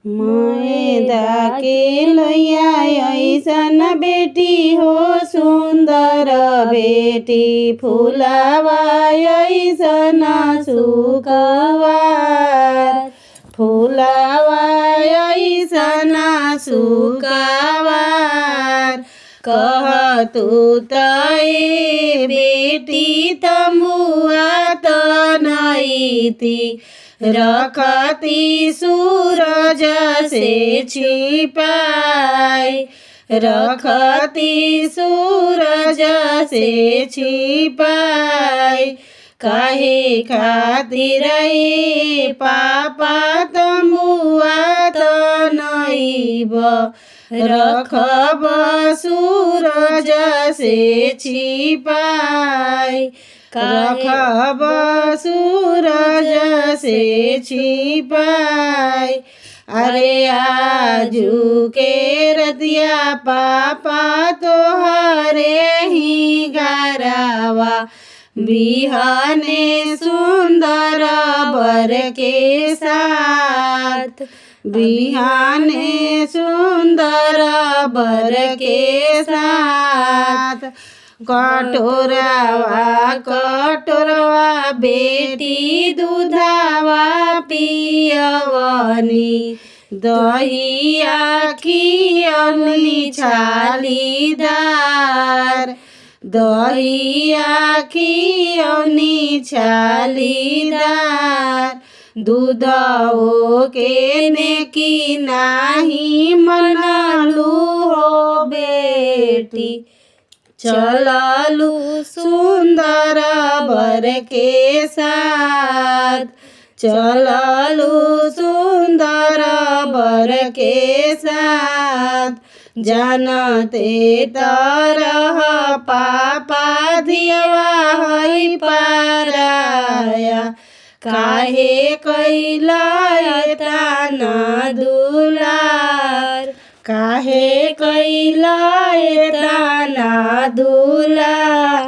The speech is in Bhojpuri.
मैदा के लैया ऐसन बेटी हो सुंदर बेटी फुलावा ऐसन सुकवार फुलावा ऐसन सुकवार कह तू तय बेटी तमुआ त नैती रखती सूरज से छिपाई रखती सूरज से छिपाई काहे खातिर पापा तमुआ त नैब रखब सूरज से छिपाई रखब सूरज से छिपाई। अरे आजू के रतिया पापा तोहरे ही गरावा बिहाने सुंदर बर के साथ बिहाने सुंदर बर के साथ कटोरवा बेटी दूधावा पियवनी दहिया खियवनी छालीदार दहिया खियवनी छालीदार दूधो के ने की नाही मनलू हो बेटी चललू सुंदर बर के साथ चललू सुंदर बर के साथ जानते तरह पापा दियवा है पाराया काहे कैला तना दुलार काहे कैला तना दुलार।